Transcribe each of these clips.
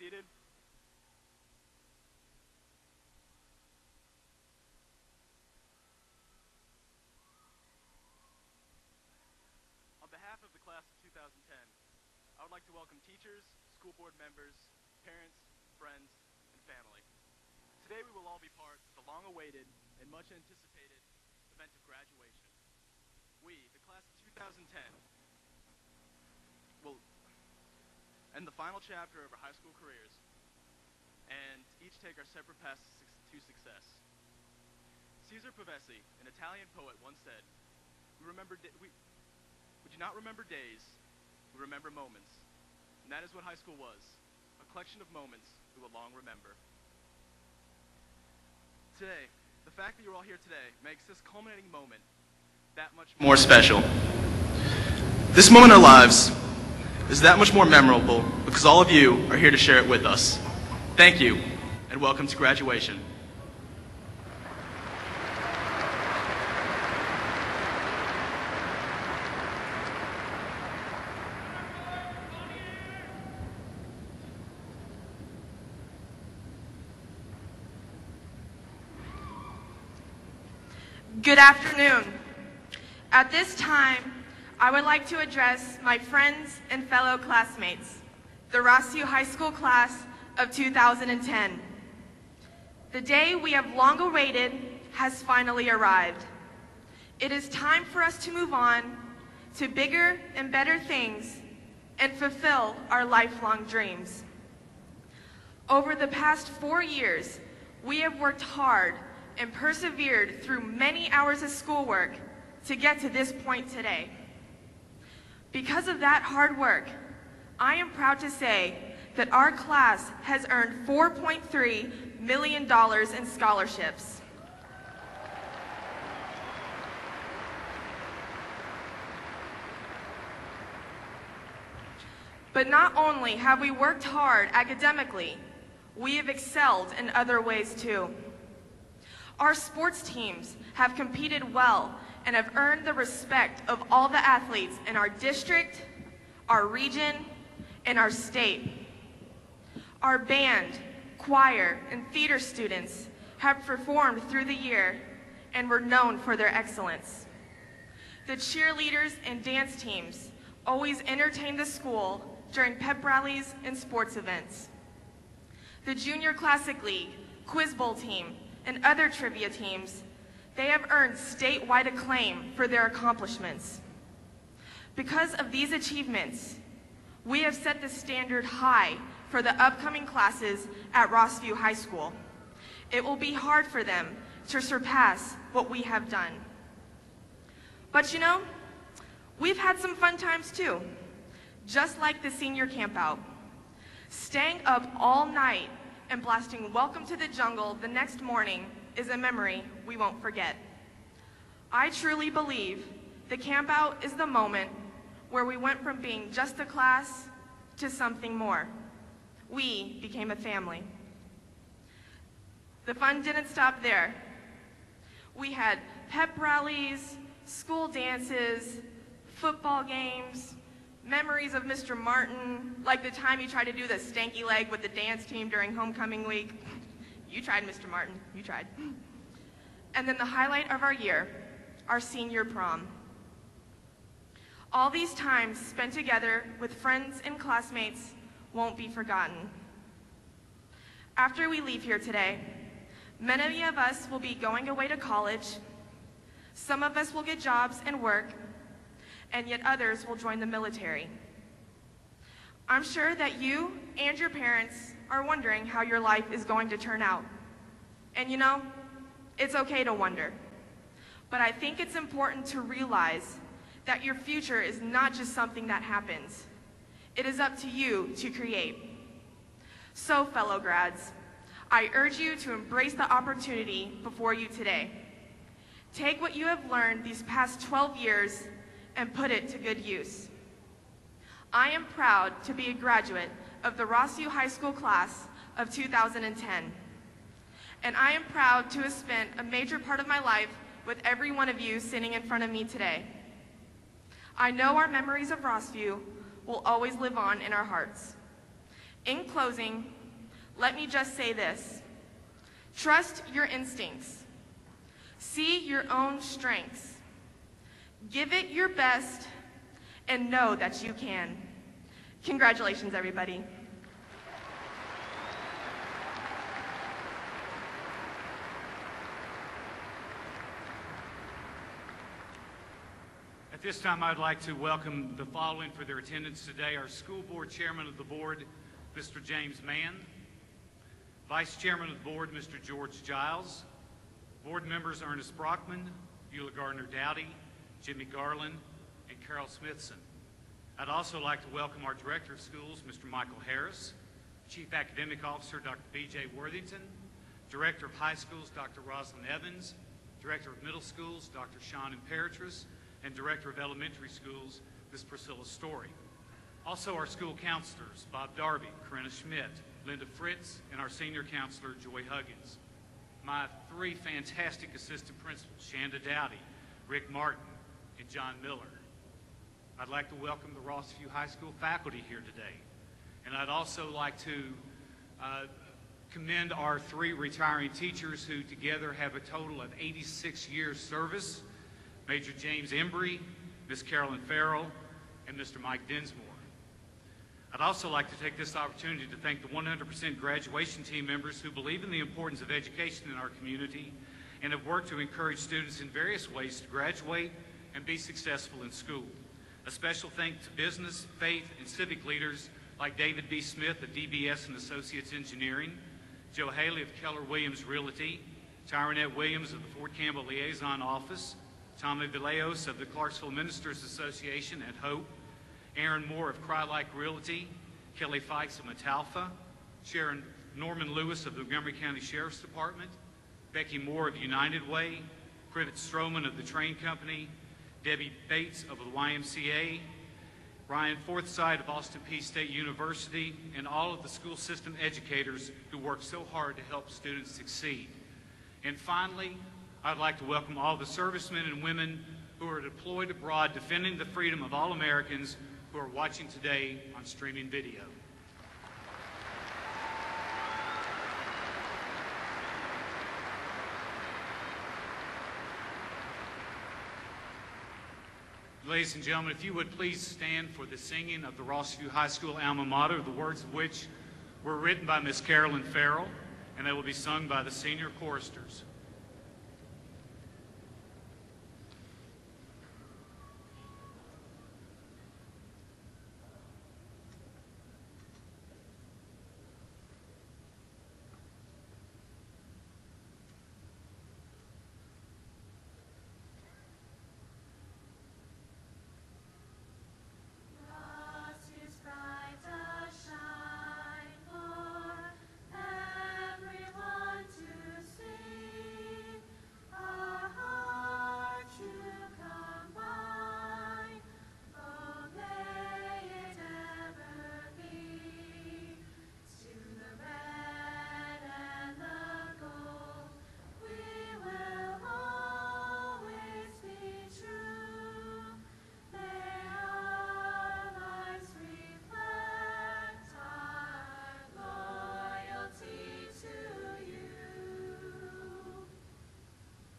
seated. On behalf of the class of 2010, I would like to welcome teachers, school board members, parents, friends, and family. Today we will all be part of the long-awaited and much-anticipated event of graduation. We, the class of 2010, will end the final chapter of our high school careers and each take our separate paths to success. Cesar Pavesi, an Italian poet, once said, we do not remember days, we remember moments. And that is what high school was, a collection of moments we will long remember. Today, the fact that you're all here today makes this culminating moment that much more special. This moment in our lives is that much more memorable because all of you are here to share it with us. Thank you, and welcome to graduation. Good afternoon. At this time, I would like to address my friends and fellow classmates, the Rossview High School class of 2010. The day we have long awaited has finally arrived. It is time for us to move on to bigger and better things and fulfill our lifelong dreams. Over the past 4 years, we have worked hard and persevered through many hours of schoolwork to get to this point today. Because of that hard work, I am proud to say that our class has earned $4.3 million in scholarships. But not only have we worked hard academically, we have excelled in other ways too. Our sports teams have competed well and have earned the respect of all the athletes in our district, our region, and our state. Our band, choir, and theater students have performed through the year and were known for their excellence. The cheerleaders and dance teams always entertain the school during pep rallies and sports events. The Junior Classic League, Quiz Bowl team, and other trivia teams, they have earned statewide acclaim for their accomplishments. Because of these achievements, we have set the standard high for the upcoming classes at Rossview High School. It will be hard for them to surpass what we have done. But you know, we've had some fun times too, just like the senior campout. Staying up all night and blasting Welcome to the Jungle the next morning is a memory we won't forget. I truly believe the campout is the moment where we went from being just a class to something more. We became a family. The fun didn't stop there. We had pep rallies, school dances, football games, memories of Mr. Martin, like the time you tried to do the stanky leg with the dance team during homecoming week. You tried, Mr. Martin, you tried. And then the highlight of our year, our senior prom. All these times spent together with friends and classmates won't be forgotten. After we leave here today, many of us will be going away to college, some of us will get jobs and work, and yet others will join the military. I'm sure that you and your parents are wondering how your life is going to turn out. And you know, it's okay to wonder. But I think it's important to realize that your future is not just something that happens. It is up to you to create. So, fellow grads, I urge you to embrace the opportunity before you today. Take what you have learned these past 12 years and put it to good use. I am proud to be a graduate of the Rossview High School class of 2010. And I am proud to have spent a major part of my life with every one of you sitting in front of me today. I know our memories of Rossview will always live on in our hearts. In closing, let me just say this. Trust your instincts. See your own strengths. Give it your best and know that you can. Congratulations, everybody. At this time, I'd like to welcome the following for their attendance today: our school board chairman of the board, Mr. James Mann; vice chairman of the board, Mr. George Giles; board members Ernest Brockman, Beulah Gardner Dowdy, Jimmy Garland, and Carol Smithson. I'd also like to welcome our director of schools, Mr. Michael Harris; chief academic officer, Dr. B.J. Worthington; director of high schools, Dr. Rosalind Evans; director of middle schools, Dr. Sean Imperatrice; and director of elementary schools, Ms. Priscilla Story. Also our school counselors, Bob Darby, Corinna Schmidt, Linda Fritz, and our senior counselor, Joy Huggins. My three fantastic assistant principals, Shanda Dowdy, Rick Martin, and John Miller. I'd like to welcome the Rossview High School faculty here today. And I'd also like to commend our three retiring teachers who together have a total of 86 years service: Major James Embry, Miss Carolyn Farrell, and Mr. Mike Dinsmore. I'd also like to take this opportunity to thank the 100% graduation team members who believe in the importance of education in our community and have worked to encourage students in various ways to graduate and be successful in school. A special thanks to business, faith, and civic leaders like David B. Smith of DBS and Associates Engineering, Joe Haley of Keller Williams Realty, Tyronette Williams of the Fort Campbell Liaison Office, Tommy Villeos of the Clarksville Ministers Association at Hope, Aaron Moore of Crylike Realty, Kelly Fikes of Metalfa, Sharon Norman Lewis of the Montgomery County Sheriff's Department, Becky Moore of United Way, Privet Stroman of the Train Company, Debbie Bates of the YMCA, Ryan Forthside of Austin Peay State University, and all of the school system educators who work so hard to help students succeed. And finally, I'd like to welcome all the servicemen and women who are deployed abroad defending the freedom of all Americans who are watching today on streaming video. Ladies and gentlemen, if you would please stand for the singing of the Rossview High School alma mater, the words of which were written by Miss Carolyn Farrell, and they will be sung by the senior choristers.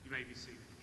You may be seated.